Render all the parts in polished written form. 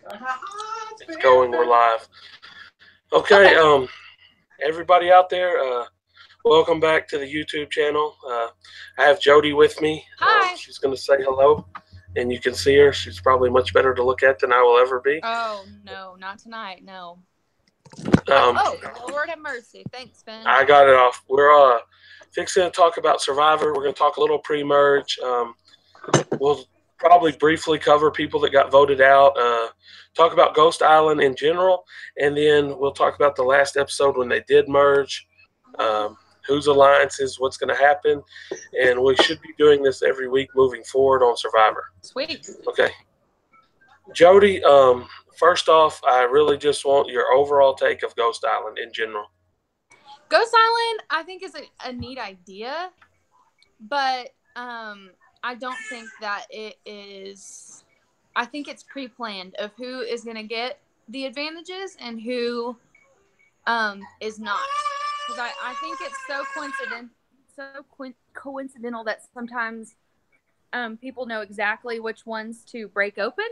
It's going. We're live. Okay. Everybody out there, welcome back to the YouTube channel. I have Jody with me. Hi. She's going to say hello, and you can see her. She's probably much better to look at than I will ever be. Oh, no, not tonight, no. Um, Lord have mercy. Thanks, Ben. I got it off. We're fixing to talk about Survivor. We're going to talk a little pre-merge. We'll probably briefly cover people that got voted out, talk about Ghost Island in general, and then we'll talk about the last episode when they did merge, whose alliances, what's going to happen, and we should be doing this every week moving forward on Survivor. Sweet. Okay. Jody, first off, I really just want your overall take of Ghost Island in general. Ghost Island, I think, is a neat idea, but I don't think that it is. I think it's pre-planned of who is going to get the advantages and who is not. Because I think it's so coincidental that sometimes people know exactly which ones to break open,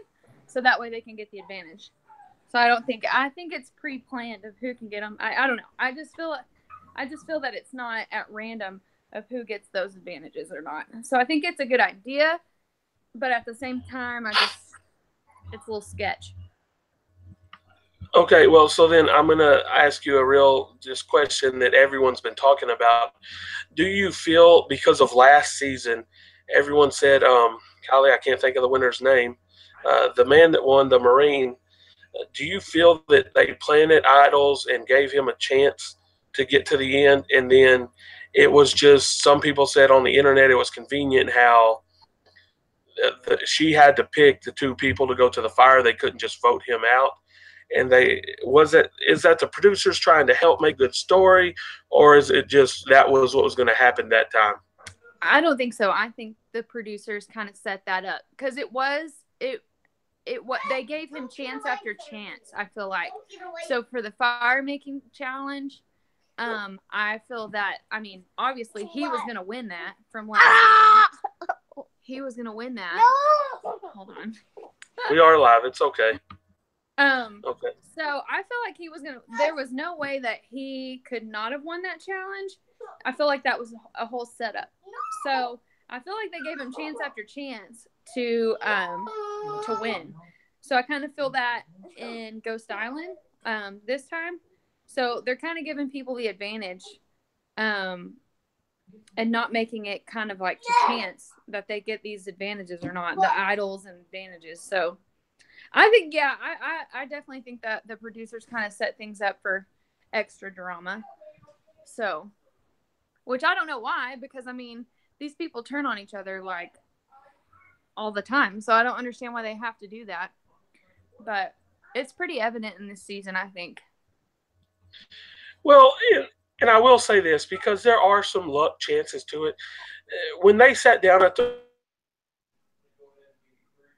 so that way they can get the advantage. So I think it's pre-planned of who can get them. I don't know. I just feel that it's not at random of who gets those advantages or not. So I think it's a good idea, but at the same time, it's a little sketch. Okay, well, so then I'm going to ask you a real just question that everyone's been talking about. Do you feel, because of last season, everyone said, Kylie, I can't think of the winner's name, the man that won, the Marine, do you feel that they planted idols and gave him a chance to get to the end, and then it was just, some people said on the internet it was convenient how she had to pick the two people to go to the fire. They couldn't just vote him out. And is that the producers trying to help make a good story, or is it just that was what was going to happen that time? I don't think so. I think the producers kind of set that up because they gave him chance after chance, I feel like. So for the fire making challenge, I feel that, obviously he was going to win that from last season. He was going to win that. No! Hold on. We are live. It's okay. Okay. So I feel like there was no way that he could not have won that challenge. I feel like that was a whole setup. So I feel like they gave him chance after chance to win. So I kind of feel that in Ghost Island this time. So they're kind of giving people the advantage and not making it kind of like to chance that they get these advantages or not, the idols and advantages. So I think, I definitely think that the producers kind of set things up for extra drama. So, which I don't know why, because, these people turn on each other, like, all the time. So I don't understand why they have to do that. But it's pretty evident in this season, I think. Well, and I will say this, because there are some luck chances to it. When they sat down at the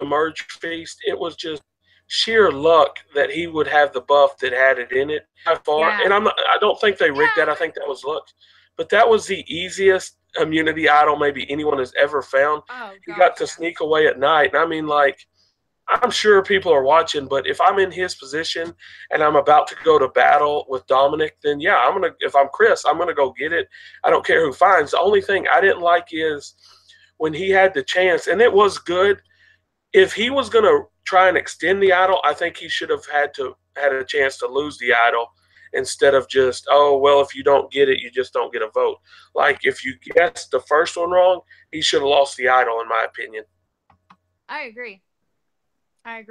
merge feast, it was just sheer luck that he would have the buff that had it in it by far. Yeah. And I don't think they rigged that. I think that was luck. But that was the easiest immunity idol maybe anyone has ever found. Oh, he got to sneak away at night. And I'm sure people are watching, but if I'm in his position and I'm about to go to battle with Dominic, then yeah, if I'm Chris, I'm going to go get it. I don't care who finds. The only thing I didn't like is when he had the chance, and it was good. If he was going to try and extend the idol, I think he should have had a chance to lose the idol instead of just, oh, well, if you don't get it, you just don't get a vote. Like, if you guessed the first one wrong, he should have lost the idol, in my opinion. I agree. And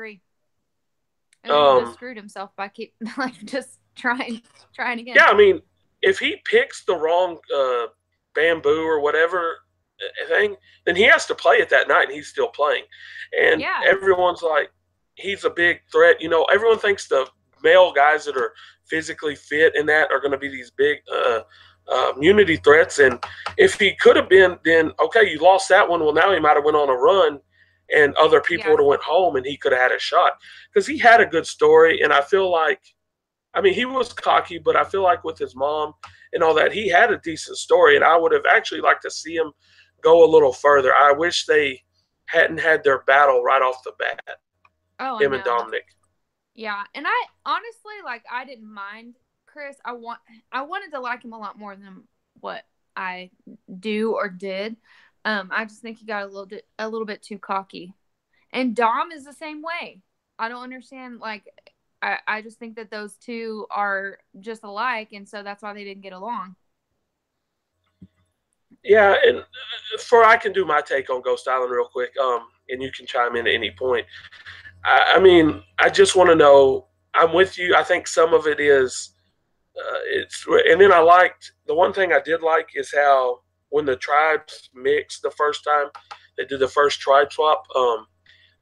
he just screwed himself by just trying again. Yeah, if he picks the wrong bamboo or whatever thing, then he has to play it that night, and he's still playing. And everyone's like, he's a big threat. Everyone thinks the male guys that are physically fit and that are going to be these big immunity threats. And if he could have been, then okay, you lost that one. Well, now he might have went on a run, and other people would have went home, and he could have had a shot because he had a good story. And I feel like, he was cocky, but I feel like with his mom and all that, he had a decent story, and I would have actually liked to see him go a little further. I wish they hadn't had their battle right off the bat. Oh, him and Dominic. Yeah, and I honestly I didn't mind Chris. I wanted to like him a lot more than what I do or did. I just think he got a little bit too cocky. And Dom is the same way. I don't understand. I just think that those two are just alike, and so that's why they didn't get along. Yeah, and I can do my take on Ghost Island real quick, and you can chime in at any point. I mean, I just want to know. I'm with you. I think some of it is, and then I liked the one thing I did like is how when the tribes mixed the first time, they did the first tribe swap.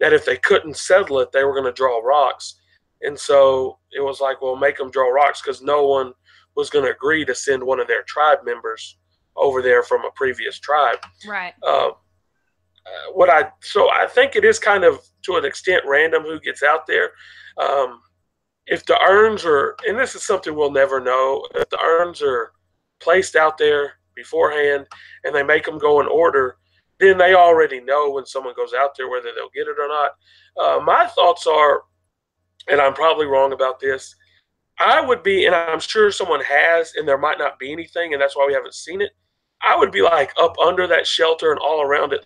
That if they couldn't settle it, they were going to draw rocks, and so it was like, well, make them draw rocks because no one was going to agree to send one of their tribe members over there from a previous tribe. Right. So I think it is kind of to an extent random who gets out there. If the urns are, and this is something we'll never know, if the urns are placed out there beforehand and they make them go in order, then they already know when someone goes out there whether they'll get it or not. My thoughts are, and I'm probably wrong about this, I would be, and I'm sure someone has, and there might not be anything, and that's why we haven't seen it. I would be like up under that shelter and all around it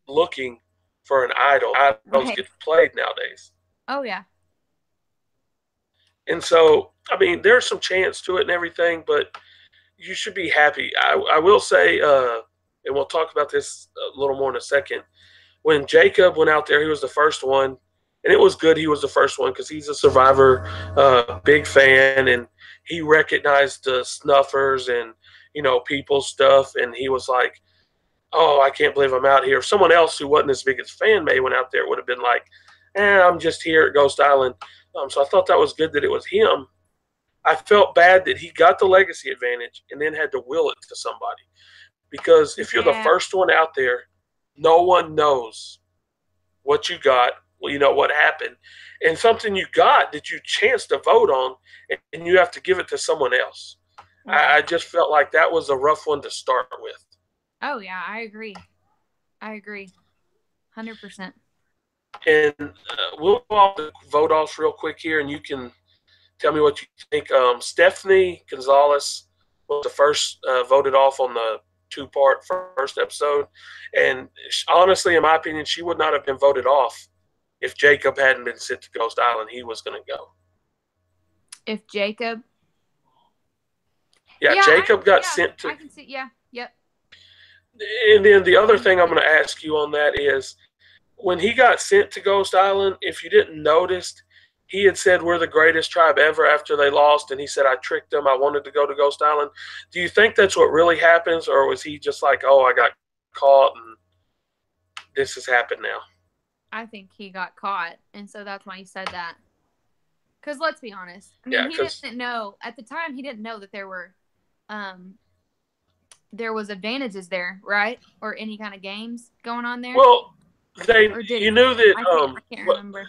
looking for an idol. Idols get played nowadays. Oh, yeah. And so, I mean, there's some chance to it and everything, but you should be happy. I will say, and we'll talk about this a little more in a second, when Jacob went out there, he was the first one, and it was good he was the first one because he's a Survivor big fan, and he recognized the snuffers and, people's stuff, and he was like, oh, I can't believe I'm out here. If someone else who wasn't as big as fan May went out there, it would have been like, I'm just here at Ghost Island. So I thought that was good that it was him. I felt bad that he got the legacy advantage and then had to will it to somebody. Because if you're the first one out there, no one knows what you got, what happened, and something you got that you chance to vote on, and you have to give it to someone else. I just felt like that was a rough one to start with. Oh, yeah, I agree. 100%. And we'll go off the vote offs real quick here, and you can tell me what you think. Stephanie Gonzalez was the first voted off on the two-part first episode. And honestly, in my opinion, she would not have been voted off if Jacob hadn't been sent to Ghost Island. He was going to go. If Jacob? Yeah, Jacob got sent to. I can see, yeah, yep. And then the other thing I'm going to ask you on that is, when he got sent to Ghost Island, if you didn't notice, he had said we're the greatest tribe ever after they lost, and he said I tricked them. I wanted to go to Ghost Island. Do you think that's what really happens, or was he just like, oh, I got caught and this has happened now? I think he got caught, and so that's why he said that. Because let's be honest, I mean, he didn't know at the time. He didn't know that there was advantages there, right, or any kind of games going on there. Well, you knew that. I can't remember.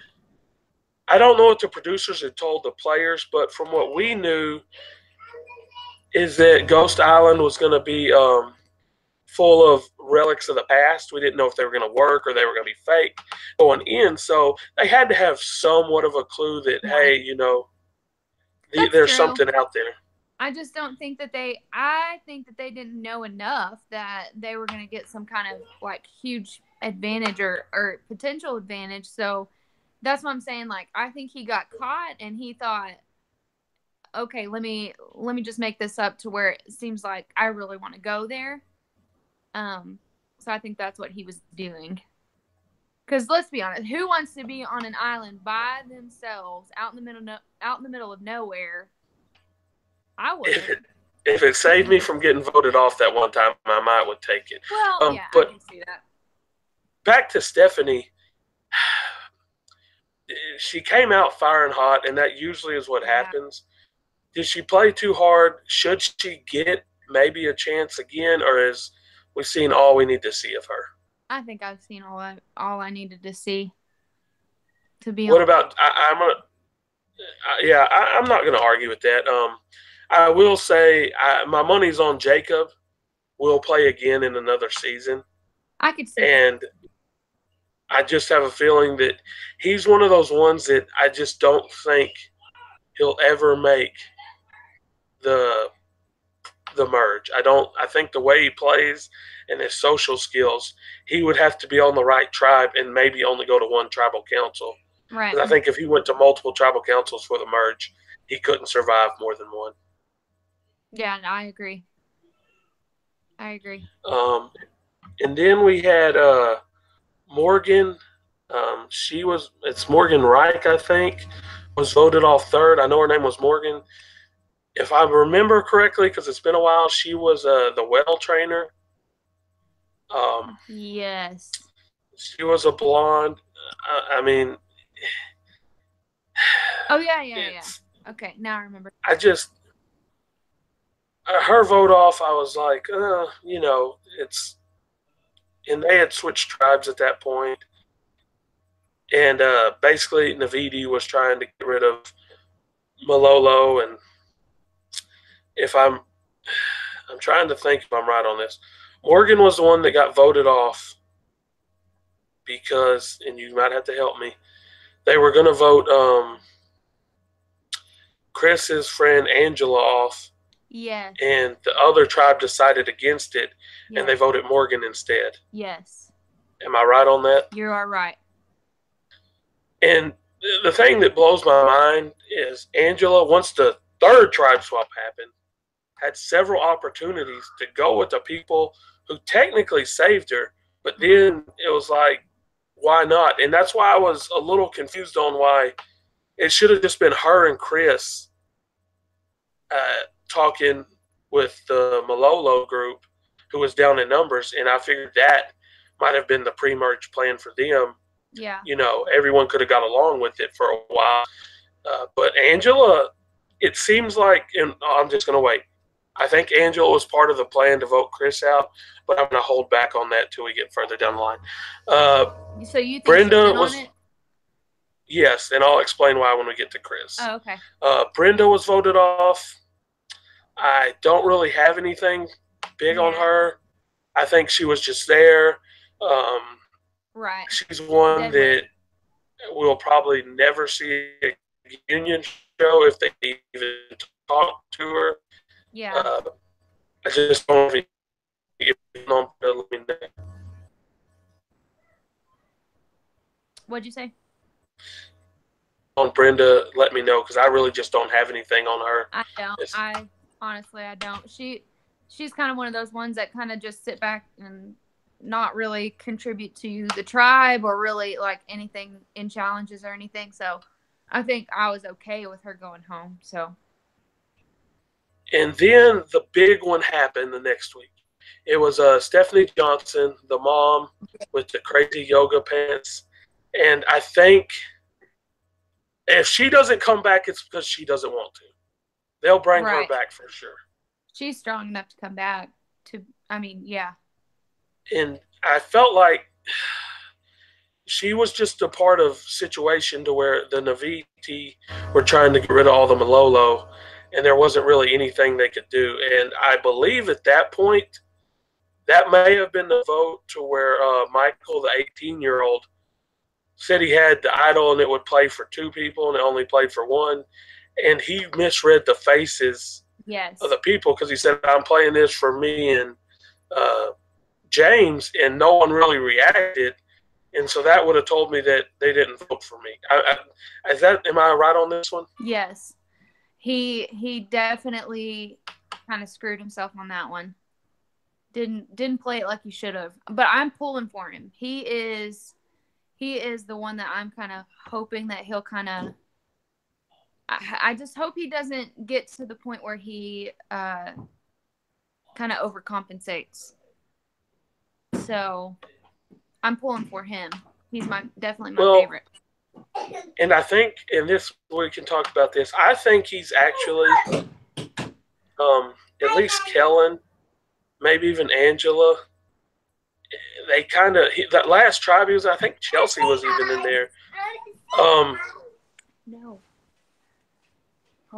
I don't know what the producers had told the players, but from what we knew is that Ghost Island was going to be full of relics of the past. We didn't know if they were going to work or they were going to be fake going in. So they had to have somewhat of a clue that, hey, there's something out there. I just don't think that I think that they didn't know enough that they were going to get some kind of huge advantage or potential advantage. So that's what I'm saying. I think he got caught and he thought, okay, let me just make this up to where it seems like I really want to go there. So I think that's what he was doing. Because let's be honest, who wants to be on an island by themselves out in the middle of nowhere? I would. If it saved me from getting voted off that one time, I might would take it. Well, yeah, I can see that. Back to Stephanie. She came out firing hot, and that usually is what happens. Did she play too hard? Should she get maybe a chance again, or is we seen all we need to see of her? I think I've seen all I needed to see. To be what honest. About I'm not going to argue with that. I will say my money's on Jacob. Will play again in another season. I could see. And I just have a feeling that he's one of those ones that I just don't think he'll ever make the merge. I think the way he plays and his social skills, he would have to be on the right tribe and maybe only go to one tribal council. Right. Because I think if he went to multiple tribal councils for the merge, he couldn't survive more than one. Yeah, I agree. And then we had Morgan. It's Morgan Reich, I think, was voted off third. I know her name was Morgan. If I remember correctly, because it's been a while, she was the well trainer. Yes. She was a blonde. I mean. Oh, yeah. Okay, now I remember. I just. Her vote off, I was like, it's. And they had switched tribes at that point. And basically, Navidi was trying to get rid of Malolo. And if I'm trying to think if I'm right on this. Morgan was the one that got voted off because, and you might have to help me, they were going to vote Chris's friend Angela off. Yes. And the other tribe decided against it, yes. And they voted Morgan instead. Yes. Am I right on that? You are right. And the thing that blows my mind is Angela, once the third tribe swap happened, had several opportunities to go with the people who technically saved her, but then it was like, why not? And that's why I was a little confused on why it should have just been her and Chris talking with the Malolo group, who was down in numbers, and I figured that might have been the pre-merge plan for them. Yeah. Everyone could have got along with it for a while. But Angela, it seems like, and I'm just going to wait. I think Angela was part of the plan to vote Chris out, but I'm going to hold back on that till we get further down the line. So you think Brenda was on it? Yes, and I'll explain why when we get to Chris. Oh, okay. Brenda was voted off. I don't really have anything big on her. I think she was just there. Right. She's one that we'll probably never see a union show if they even talk to her. Yeah. I just don't know if What'd you say? On Brenda, let me know, because I really just don't have anything on her. I don't. Honestly, I don't. She's kind of one of those ones that kind of just sit back and not really contribute to the tribe or really like anything in challenges or anything. So I think I was okay with her going home. So. And then the big one happened the next week. It was Stephanie Johnson, the mom with the crazy yoga pants. And I think if she doesn't come back, it's because she doesn't want to. They'll bring her back for sure. She's strong enough to come back. Yeah. And I felt like she was just a part of situation to where the Naviti were trying to get rid of all the Malolo, and there wasn't really anything they could do. And I believe at that point, that may have been the vote to where Michael, the 18-year-old, said he had the idol and it would play for two people and it only played for one. And he misread the faces of the people because he said, I'm playing this for me and James, and no one really reacted. And so that would have told me that they didn't vote for me. Am I right on this one? Yes. He definitely kind of screwed himself on that one. Didn't play it like he should have. But I'm pulling for him. He is the one that I'm kind of hoping that he'll kind of. I just hope he doesn't get to the point where he kind of overcompensates. So I'm pulling for him. He's definitely my favorite. And I think, and this we can talk about this. I think he's actually, at least Kellen, maybe even Angela. They kind of that last tribe he was. I think Chelsea was even in there. No.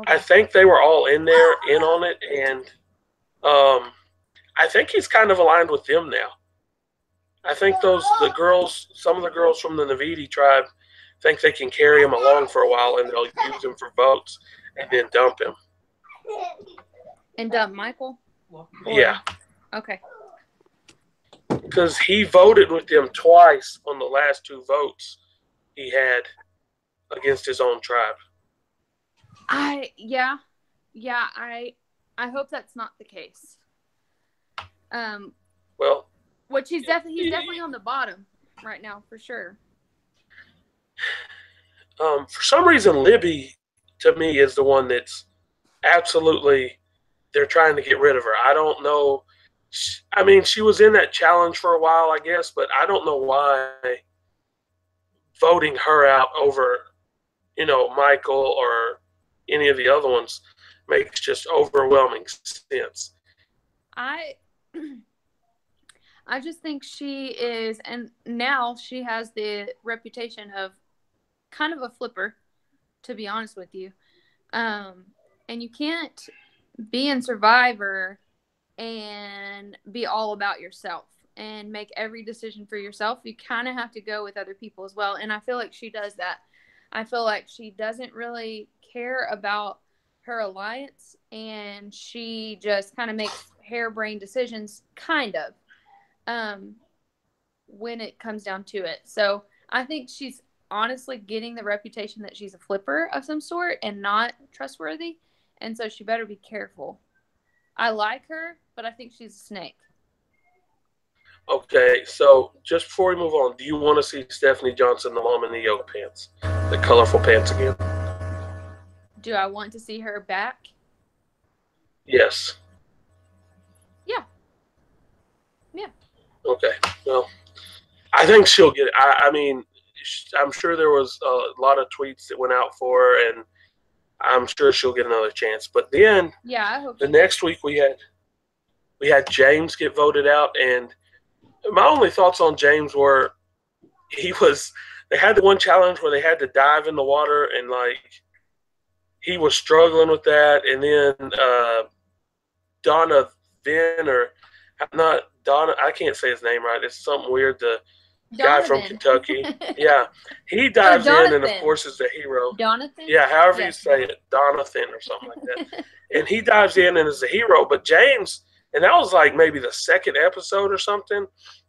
I think they were all in on it, and I think he's kind of aligned with them now. I think some of the girls from the Navidi tribe think they can carry him along for a while and they'll use him for votes and then dump him. And dump Michael? Yeah. Okay. Because he voted with them twice on the last 2 votes he had against his own tribe. I hope that's not the case. Well, which he's definitely on the bottom right now for sure. For some reason, Libby to me is the one that's absolutely they're trying to get rid of her. I don't know. I mean, she was in that challenge for a while, I guess, but I don't know why voting her out over, Michael or any of the other ones makes just overwhelming sense. I just think she is, and now she has the reputation of kind of a flipper, to be honest with you. And you can't be in Survivor and be all about yourself and make every decision for yourself. You kind of have to go with other people as well. And I feel like she does that. I feel like she doesn't really care about her alliance, and she just kind of makes harebrained decisions, kind of, when it comes down to it. So I think she's honestly getting the reputation that she's a flipper of some sort and not trustworthy. And so she better be careful. I like her, but I think she's a snake. Okay, so just before we move on, do you want to see Stephanie Johnson, the mom in the yoga pants, the colorful pants again? Do I want to see her back? Yes. Yeah. Okay, well, I think she'll get it. I mean, I'm sure there was a lot of tweets that went out for her, and I'm sure she'll get another chance. But then, I hope the next week we had James get voted out, and my only thoughts on James were they had the one challenge where they had to dive in the water, and he was struggling with that, and then Donna Vin or not Donna, I can't say his name right. It's something weird. The guy from Kentucky. Yeah. He dives in and, of course, is the hero. Jonathan? Yeah, however you say it. Donathan or something like that. And he dives in and is the hero. But James, and that was maybe the second episode or something,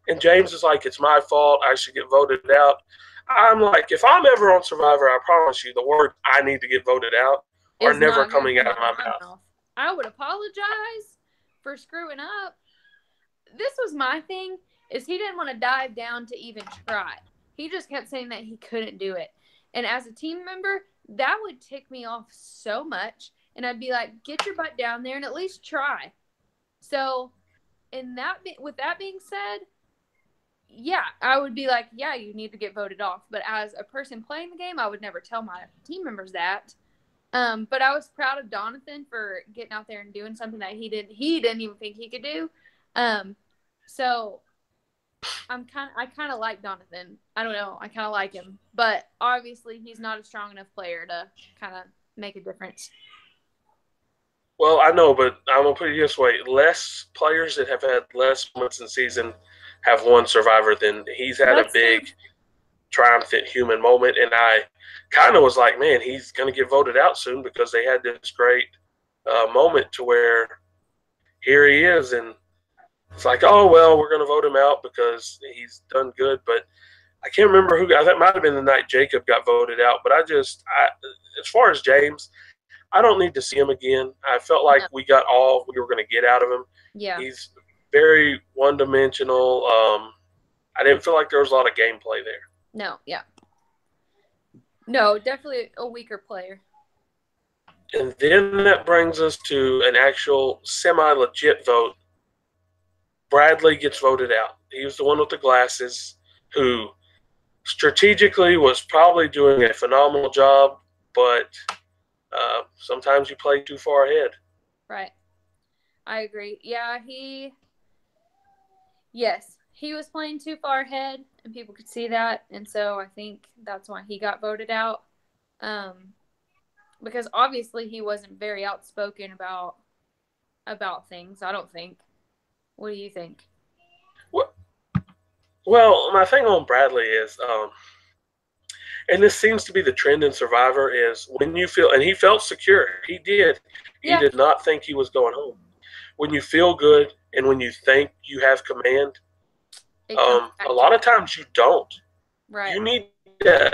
and James is like, it's my fault. I should get voted out. I'm like, if I'm ever on Survivor, I promise you the word I need to get voted out are never coming out of my mouth. I would apologize for screwing up. This was my thing, is he didn't want to dive down to even try. He just kept saying that he couldn't do it. And as a team member, that would tick me off so much. And I'd be like, get your butt down there and at least try. So, with that being said, yeah, I would be like, yeah, you need to get voted off. But as a person playing the game, I would never tell my team members that. But I was proud of Donathan for getting out there and doing something that he didn't even think he could do. So I kind of like Donathan. I don't know. I kind of like him, but obviously he's not a strong enough player to kind of make a difference. Well, I know, but I'm going to put it this way. Less players that have had less moments in the season have won Survivor than he's had. That's a big triumphant human moment. And I kind of was like, man, he's going to get voted out soon because they had this great moment to where here he is. And it's like, oh, well, we're going to vote him out because he's done good. But I can't remember who. That might have been the night Jacob got voted out. But as far as James, I don't need to see him again. I felt like we got all we were going to get out of him. Yeah. He's very one-dimensional. I didn't feel like there was a lot of gameplay there. No, yeah. No, definitely a weaker player. And then that brings us to an actual semi-legit vote. Bradley gets voted out. He was the one with the glasses who strategically was probably doing a phenomenal job, but sometimes you play too far ahead. Right. I agree. Yeah, he was playing too far ahead, and people could see that, and so I think that's why he got voted out. Because obviously he wasn't very outspoken about things, I don't think. What do you think? Well, my thing on Bradley is, and this seems to be the trend in Survivor, is when you feel, and he felt secure. He did. He Yeah, did not think he was going home. When you feel good and when you think you have command, a lot of times you don't. right. You need to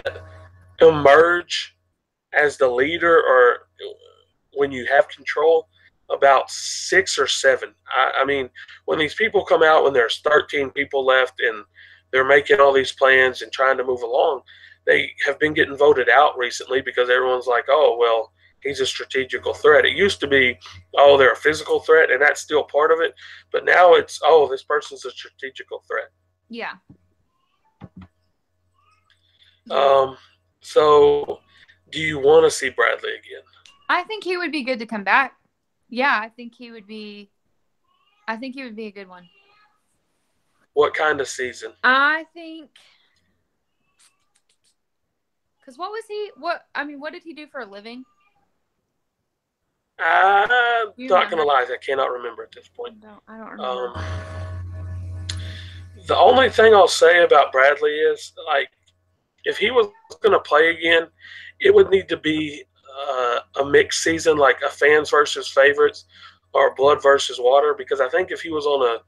emerge as the leader, or when you have control, about 6 or 7. I mean, when these people come out, when there's 13 people left and they're making all these plans and trying to move along, they have been getting voted out recently because everyone's like, oh, well, he's a strategical threat. It used to be, oh, they're a physical threat, and that's still part of it. But now it's, oh, this person's a strategical threat. Yeah. So do you want to see Bradley again? I think he would be good to come back. Yeah, I think he would be a good one. What kind of season? I think because what did he do for a living? I'm not going to lie, I cannot remember at this point. I don't remember. The only thing I'll say about Bradley is, like, if he was going to play again, it would need to be a mixed season, like a fans versus favorites or blood versus water, because I think if he was on a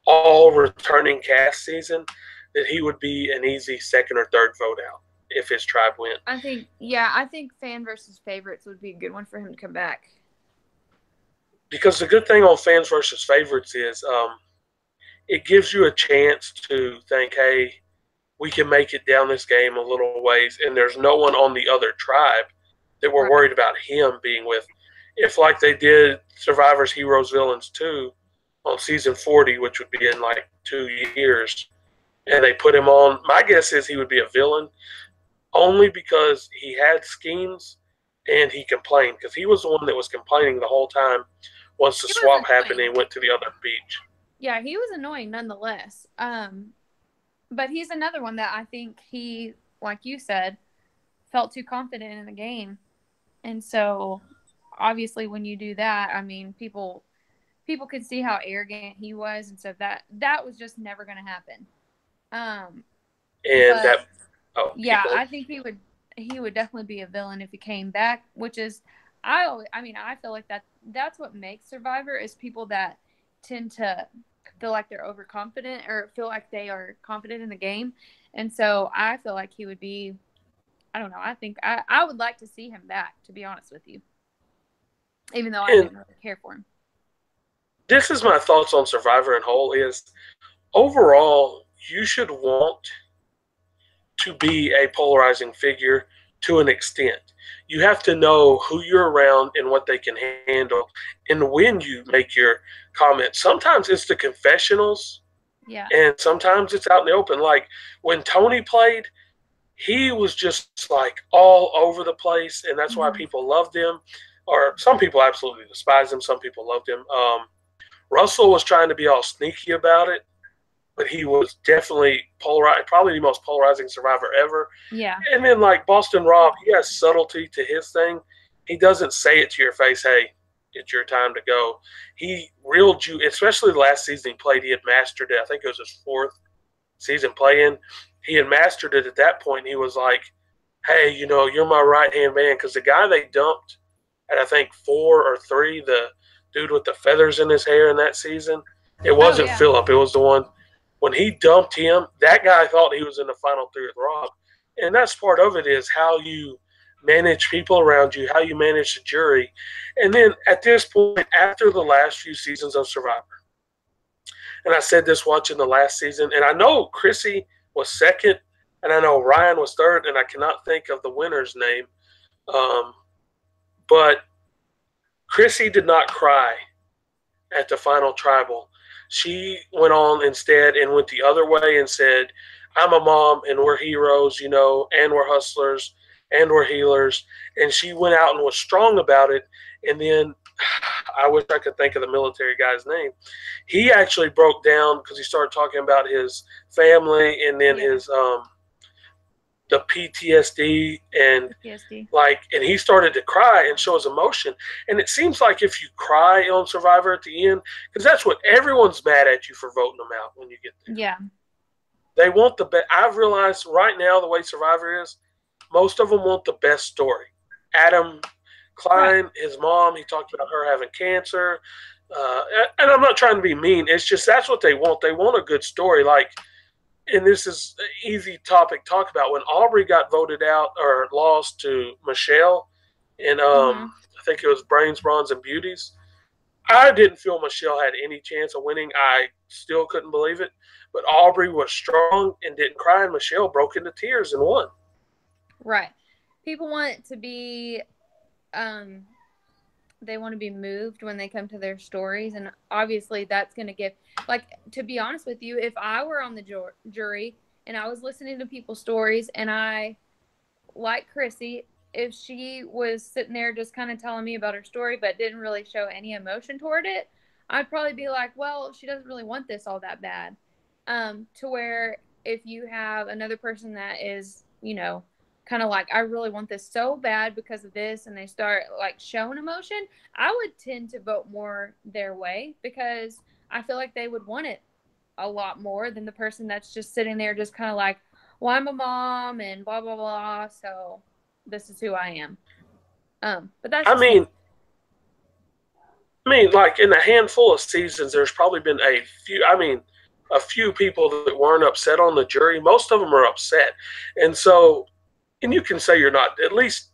all returning cast season, that he would be an easy second or third vote out if his tribe went. I think fan versus favorites would be a good one for him to come back. Because the good thing on fans versus favorites is it gives you a chance to think, hey, we can make it down this game a little ways, and there's no one on the other tribe that we're worried about him being with. If, like they did Survivors, Heroes, Villains 2 on season 40, which would be in like 2 years, and they put him on, my guess is he would be a villain only because he had schemes and he complained, because he was the one that was complaining the whole time once the swap happened and he went to the other beach. Yeah, he was annoying nonetheless. But he's another one that I think he, like you said, felt too confident in the game. And so, obviously, when you do that, I mean, people could see how arrogant he was, and so that was just never going to happen. I think he would definitely be a villain if he came back. Which is, I feel like that's what makes Survivor, is people that tend to feel like they're overconfident or feel like they are confident in the game. And so I feel like he would be, I don't know, I think I would like to see him back, to be honest with you, even though I didn't really care for him. This is my thoughts on Survivor in whole is, overall, you should want to be a polarizing figure to an extent. You have to know who you're around and what they can handle, and when you make your comments. Sometimes it's the confessionals, and sometimes it's out in the open. Like when Tony played, he was just like all over the place, and that's why people loved him. Or some people absolutely despised him. Some people loved him. Russell was trying to be all sneaky about it, but he was definitely polarized, probably the most polarizing Survivor ever. Yeah. And then, like Boston Rob, he has subtlety to his thing. He doesn't say it to your face, hey, it's your time to go. He reeled you, especially the last season he played, he had mastered it. I think it was his 4th season playing. He had mastered it at that point. He was like, hey, you're my right-hand man. Because the guy they dumped at, I think, 4 or 3, the dude with the feathers in his hair in that season, it wasn't Philip. It was the one. When he dumped him, that guy thought he was in the final 3 with Rob. And that's part of it, is how you manage people around you, how you manage the jury. And then at this point, after the last few seasons of Survivor, and I said this watching the last season, and I know Chrissy was 2nd, and I know Ryan was 3rd, and I cannot think of the winner's name. But Chrissy did not cry at the final tribal. She went on instead and went the other way and said, I'm a mom and we're heroes, and we're hustlers and we're healers. And she went out and was strong about it. And then I wish I could think of the military guy's name. He actually broke down because he started talking about his family and then his the PTSD and and he started to cry and show his emotion. And it seems like if you cry on Survivor at the end, because that's what everyone's mad at you for voting them out when you get there. Yeah. They want the best. I've realized right now the way Survivor is, most of them want the best story. Adam Klein, right. His mom, he talked about her having cancer. And I'm not trying to be mean. It's just that's what they want. They want a good story. Like, and this is an easy topic to talk about. When Aubrey got voted out or lost to Michelle in, I think it was Brains, Bronze, and Beauties, I didn't feel Michelle had any chance of winning. I still couldn't believe it. But Aubrey was strong and didn't cry, and Michelle broke into tears and won. Right. People want to be they want to be moved when they come to their stories, and obviously that's going to give, like, to be honest with you, if I were on the jury and I was listening to people's stories and I, like Chrissy, if she was sitting there just kind of telling me about her story but didn't really show any emotion toward it, I'd probably be like, well, she doesn't really want this all that bad. To where if you have another person that is, you know, kind of like, I really want this so bad because of this, and they start like showing emotion, I would tend to vote more their way because I feel like they would want it a lot more than the person that's just sitting there just kind of like, well, I'm a mom and blah, blah, blah, so this is who I am. But that's I mean, like in a handful of seasons, there's probably been a few people that weren't upset on the jury. Most of them are upset. And so, and you can say you're not, at least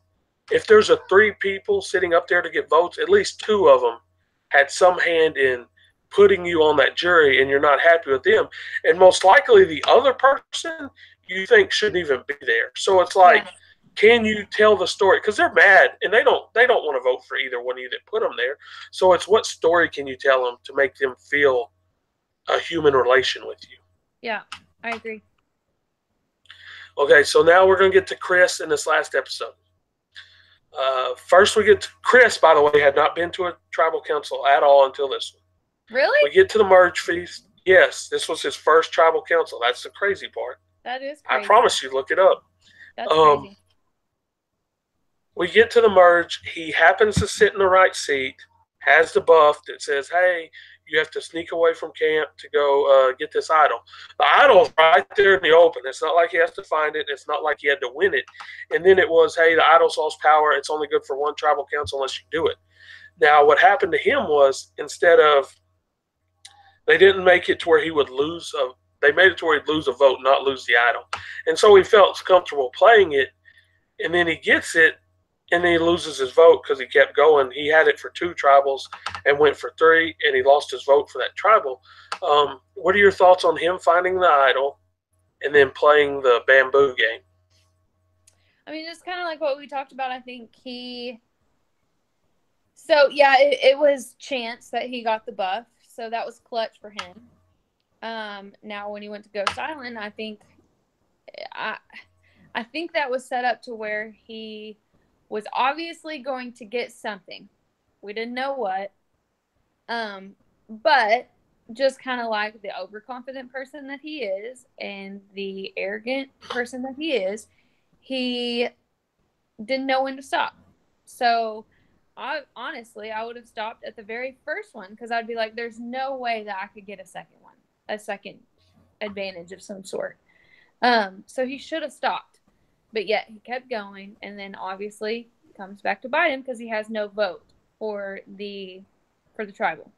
if there's 3 people sitting up there to get votes, at least 2 of them had some hand in putting you on that jury and you're not happy with them. And most likely the other person you think shouldn't even be there. So it's like, can you tell the story? Because they're mad and they don't want to vote for either one of you that put them there. So it's what story can you tell them to make them feel a human relation with you? Yeah, I agree. Okay, so now we're going to get to Chris in this last episode. First, we get to Chris, by the way, had not been to a tribal council at all until this one. Really? We get to the merge feast. Yes, this was his first tribal council. That's the crazy part. That is crazy. I promise you, look it up. That's crazy. We get to the merge. He happens to sit in the right seat, has the buff that says, hey, you have to sneak away from camp to go get this idol. The idol's right there in the open. It's not like he has to find it. It's not like he had to win it. And then it was, hey, the idol's lost power. It's only good for one tribal council unless you do it. Now, what happened to him was instead of – they didn't make it to where he would lose – they made it to where he'd lose a vote, not lose the idol. And so he felt comfortable playing it, and then he gets it, and then he loses his vote because he kept going. He had it for 2 tribals and went for 3, and he lost his vote for that tribal. What are your thoughts on him finding the idol and then playing the bamboo game? I mean, it's kind of like what we talked about. I think so yeah, it was chance that he got the buff, so that was clutch for him. Now when he went to go silent, I think that was set up to where he was obviously going to get something. We didn't know what. But just kind of like the overconfident person that he is and the arrogant person that he didn't know when to stop. So I would have stopped at the very first one because I'd be like, there's no way that I could get a second advantage of some sort. So he should have stopped. But yet he kept going, and then obviously comes back to bite him because he has no vote for the tribal.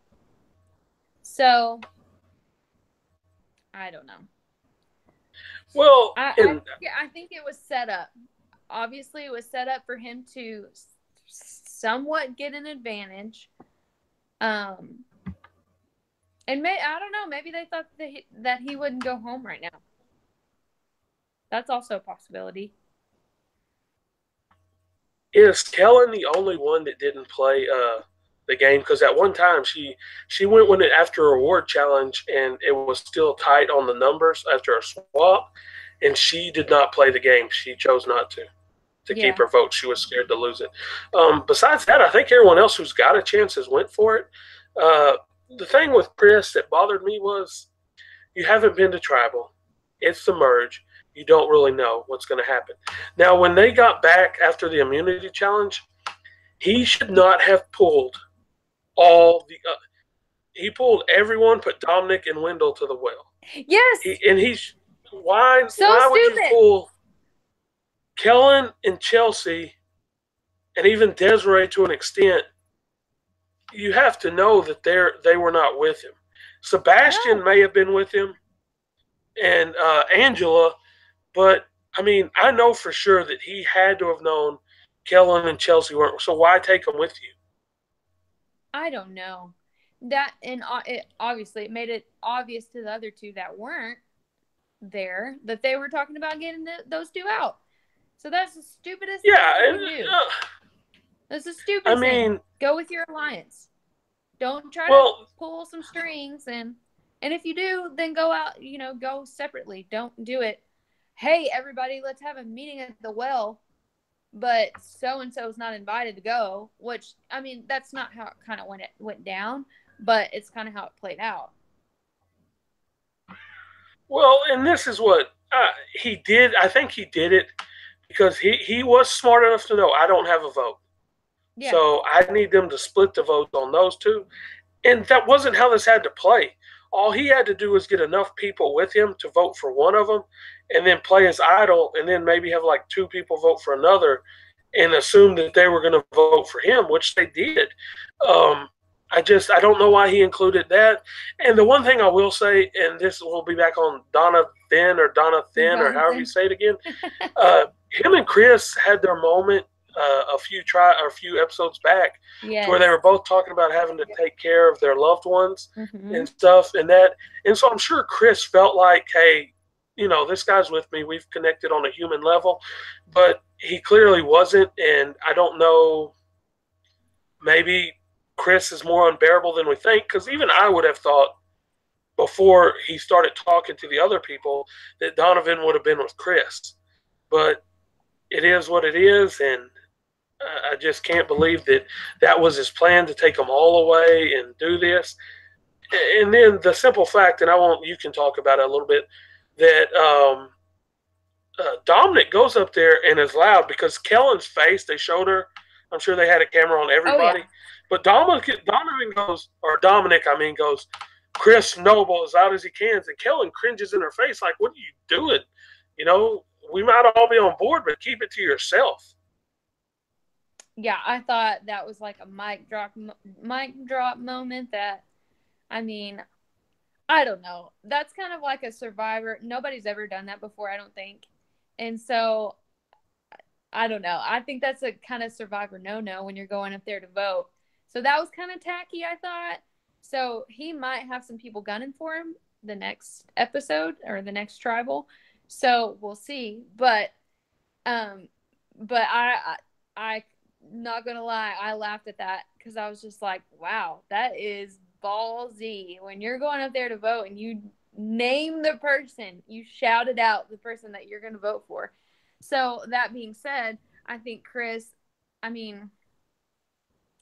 So I don't know. Well, I think it was set up. Obviously, it was set up for him to somewhat get an advantage. And I don't know. Maybe they thought that he wouldn't go home right now. That's also a possibility. Is Kellen the only one that didn't play the game? Because at one time she went after a reward challenge and it was still tight on the numbers after a swap, and she did not play the game. She chose not to keep her vote. She was scared to lose it. Besides that, I think everyone else who's got a chance has went for it. The thing with Chris that bothered me was you haven't been to tribal. It's the merge. You don't really know what's going to happen. Now, when they got back after the immunity challenge, he should not have pulled all the he pulled everyone, put Dominic and Wendell to the well. Yes. Why would you pull Kellen and Chelsea and even Desiree to an extent? You have to know that they were not with him. Sebastian may have been with him, and Angela, but I mean, I know for sure that he had to have known Kellen and Chelsea weren't. So why take them with you? I don't know. That, and obviously it made it obvious to the other two that weren't there that they were talking about getting those two out. So that's the stupidest thing you do. That's the stupidest thing. Go with your alliance. Don't try to pull some strings, and if you do, then go out, go separately. Don't do it. Hey, everybody, let's have a meeting at the well, but so-and-so is not invited to go, which, I mean, that's not how it kind of went down, but it's kind of how it played out. Well, and this is what he did. I think he did it because he was smart enough to know I don't have a vote. Yeah. So I need them to split the votes on those two. And that wasn't how this had to play. All he had to do was get enough people with him to vote for one of them and then play as idol and then maybe have like two people vote for another and assume that they were going to vote for him, which they did. I don't know why he included that. And the one thing I will say, and this will be back on Donna Thin or however you say it again, him and Chris had their moment a few episodes back, where they were both talking about having to take care of their loved ones and stuff, and so I'm sure Chris felt like, hey, this guy's with me, we've connected on a human level, but he clearly wasn't, and I don't know, maybe Chris is more unbearable than we think, because even I would have thought before he started talking to the other people that Donovan would have been with Chris, but it is what it is, and I just can't believe that was his plan, to take them all away and do this. And then the simple fact, and you can talk about it a little bit, that Dominic goes up there and is loud because Kellen's face, they showed her, I'm sure they had a camera on everybody, but Dominic goes, Chris Noble as loud as he can, and Kellen cringes in her face like, what are you doing? We might all be on board, but keep it to yourself. Yeah, I thought that was like a mic drop moment that, I mean, I don't know. That's kind of like a Survivor. Nobody's ever done that before, I don't think. And so, I don't know. I think that's a kind of Survivor no-no when you're going up there to vote. So that was kind of tacky, I thought. So he might have some people gunning for him the next episode or the next tribal. So we'll see. But I not gonna lie, I laughed at that because I was just like, wow, that is ballsy. When you're going up there to vote and you name the person, you shouted out the person that you're gonna vote for. So that being said, I think Chris, I mean,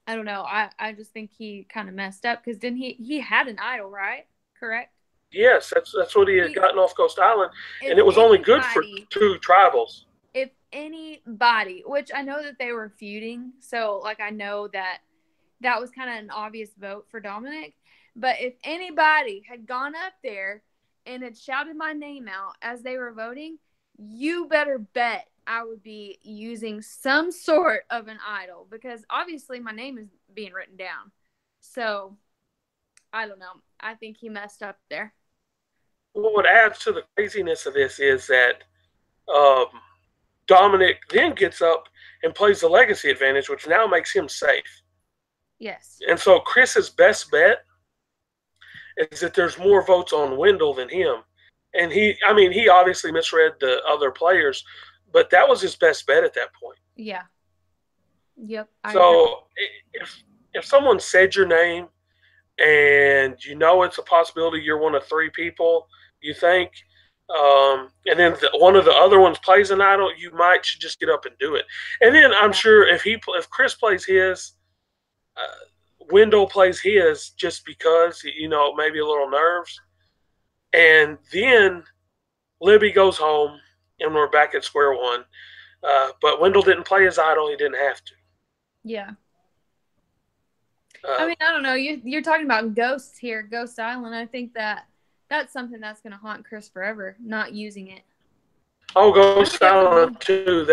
I don't know. I just think he kind of messed up because didn't he had an idol, right? Correct? Yes, that's what he had gotten off Ghost Island, and it was only good for 2 tribals. If anybody, which I know that they were feuding, so like I know that was kind of an obvious vote for Dominic, but if anybody had gone up there and had shouted my name out as they were voting, you better bet I would be using some sort of an idol because obviously my name is being written down. So I don't know. I think he messed up there. Well, what adds to the craziness of this is that Dominic then gets up and plays the legacy advantage, which now makes him safe. Yes. And so Chris's best bet is that there's more votes on Wendell than him. And he obviously misread the other players, but that was his best bet at that point. Yeah. Yep. So if someone said your name and it's a possibility you're one of 3 people, you think, and then one of the other ones plays an idol, you should just get up and do it. And then I'm sure if Chris plays his, Wendell plays his just because, maybe a little nerves. And then Libby goes home and we're back at square one. But Wendell didn't play his idol. He didn't have to. Yeah. I don't know. You're talking about ghosts here, Ghost Island. I think that that's something that's going to haunt Chris forever, not using it. Oh, Ghost Island 2,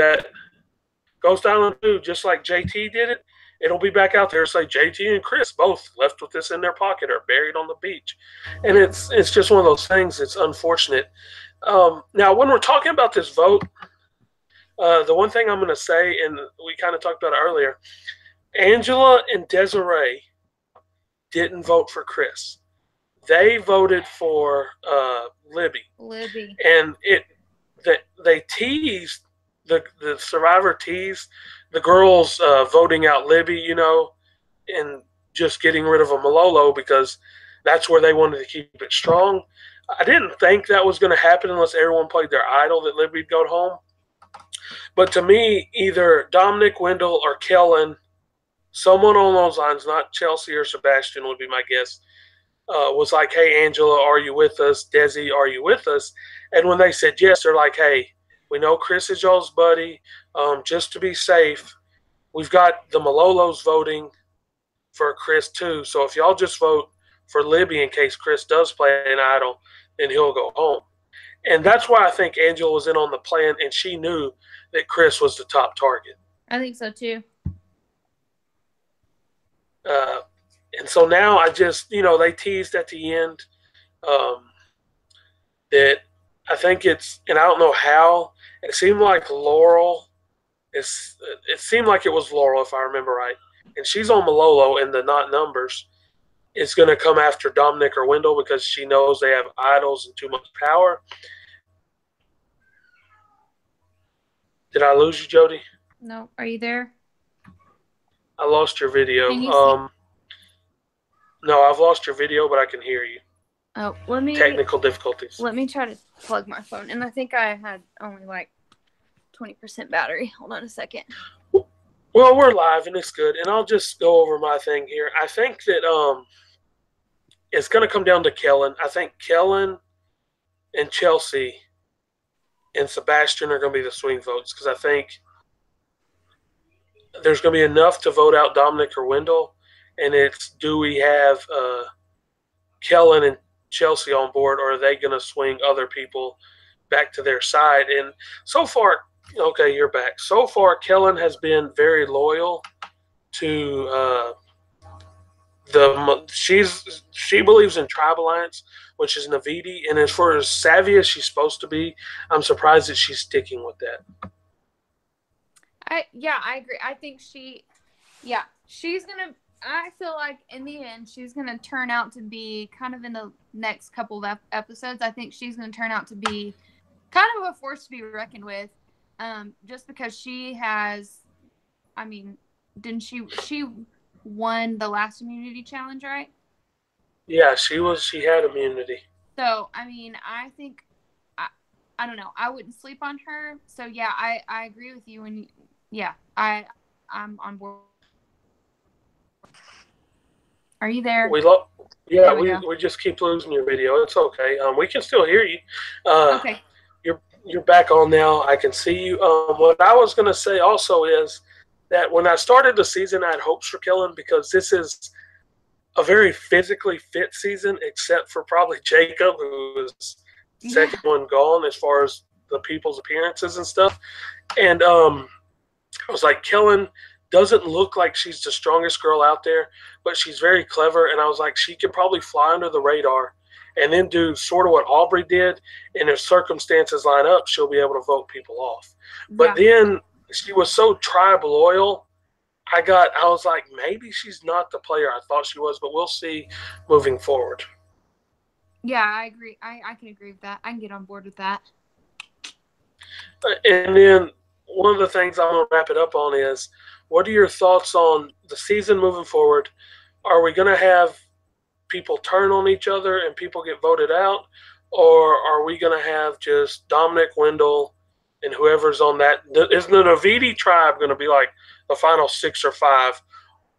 Ghost Island 2, just like JT did it, it'll be back out there. It's like JT and Chris both left with this in their pocket or buried on the beach. And it's just one of those things. It's unfortunate. Now, when we're talking about this vote, the one thing I'm going to say, and we kind of talked about it earlier, Angela and Desiree didn't vote for Chris. They voted for Libby. And they teased, the Survivor teased the girls voting out Libby, you know, and just getting rid of a Malolo because that's where they wanted to keep it strong. I didn't think that was going to happen unless everyone played their idol that Libby'd go home. But to me, either Dominic, Wendell, or Kellen, someone on those lines, not Chelsea or Sebastian would be my guess, was like, hey, Angela, are you with us? Desi, are you with us? And when they said yes, they're like, hey, we know Chris is y'all's buddy. Just to be safe, we've got the Malolos voting for Chris too. So if y'all just vote for Libby in case Chris does play an idol, then he'll go home. And that's why I think Angela was in on the plan, and she knew that Chris was the top target. I think so too. And so now I just, you know, they teased at the end that I think it's, and I don't know how, it seemed like Laurel, it seemed like it was Laurel if I remember right. And she's on Malolo, and the not numbers is going to come after Dominic or Wendell because she knows they have idols and too much power. Did I lose you, Jody? No. Are you there? I lost your video. Can you see? No, I've lost your video, but I can hear you. Oh, Technical difficulties. Let me try to plug my phone. And I think I had only like 20% battery. Hold on a second. Well, we're live and it's good. And I'll just go over my thing here. I think that it's going to come down to Kellen. I think Kellen and Chelsea and Sebastian are going to be the swing votes because I think there's going to be enough to vote out Dominic or Wendell. And it's, do we have Kellen and Chelsea on board, or are they going to swing other people back to their side? And so far, okay, you're back. So far, Kellen has been very loyal to she believes in Tribe Alliance, which is Navidi, and as far as savvy as she's supposed to be, I'm surprised that she's sticking with that. I agree. I think she's gonna. I feel like in the end, she's going to turn out to be kind of in the next couple of episodes. I think she's going to turn out to be kind of a force to be reckoned with, just because she has, I mean, didn't she won the last immunity challenge, right? Yeah, she had immunity. So, I mean, I think, I don't know, I wouldn't sleep on her. So, yeah, I agree with you. I'm on board. Are you there? We just keep losing your video. It's okay. We can still hear you. Okay. You're back on now. I can see you. What I was going to say also is that when I started the season, I had hopes for Kellen because this is a very physically fit season, except for probably Jacob, who is second one gone as far as the people's appearances and stuff. And I was like, Kellen doesn't look like she's the strongest girl out there, but she's very clever. And I was like, she could probably fly under the radar and then do sort of what Aubrey did. And if circumstances line up, she'll be able to vote people off. But then she was so tribe loyal. I was like, maybe she's not the player I thought she was, but we'll see moving forward. Yeah, I agree. I can agree with that. I can get on board with that. And then one of the things I'm going to wrap it up on is, what are your thoughts on the season moving forward? Are we going to have people turn on each other and people get voted out? Or are we going to have just Dominic, Wendell, and whoever's on that? Is the Navidi tribe going to be like the final 6 or 5?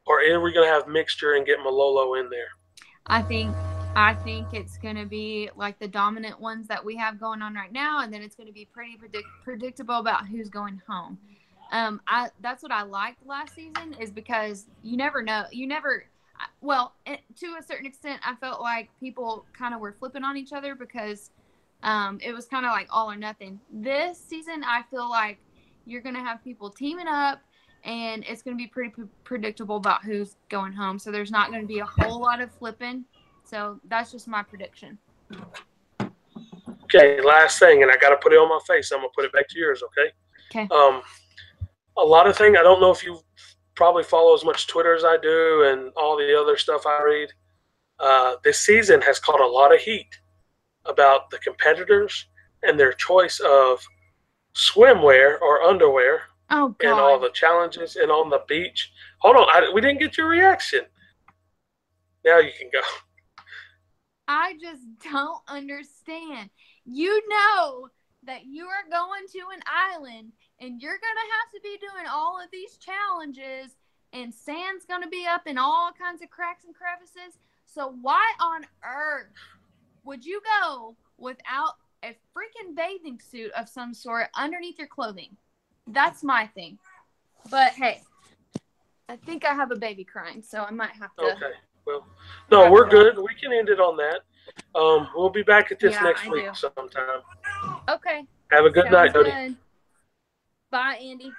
Or are we going to have mixture and get Malolo in there? I think it's going to be like the dominant ones that we have going on right now, and then it's going to be pretty predictable about who's going home. That's what I liked last season is because you never know. well, to a certain extent, I felt like people kind of were flipping on each other because it was kind of like all or nothing. This season, I feel like you're going to have people teaming up, and it's going to be pretty predictable about who's going home. So there's not going to be a whole lot of flipping. So that's just my prediction. Okay, last thing, and I got to put it on my face. I'm going to put it back to yours, okay? Okay. A lot of things, I don't know if you probably follow as much Twitter as I do and all the other stuff I read. This season has caught a lot of heat about the competitors and their choice of swimwear or underwear and all the challenges and on the beach. Hold on, we didn't get your reaction. Now you can go. I just don't understand. You know that you are going to an island and you're going to have to be doing all of these challenges, and sand's going to be up in all kinds of cracks and crevices. So why on earth would you go without a freaking bathing suit of some sort underneath your clothing? That's my thing. But hey, I think I have a baby crying, so I might have to. Okay. Well, no, we're good. We can end it on that. We'll be back at this next week sometime. Okay. Have a good night, Dodie. Bye, Andy.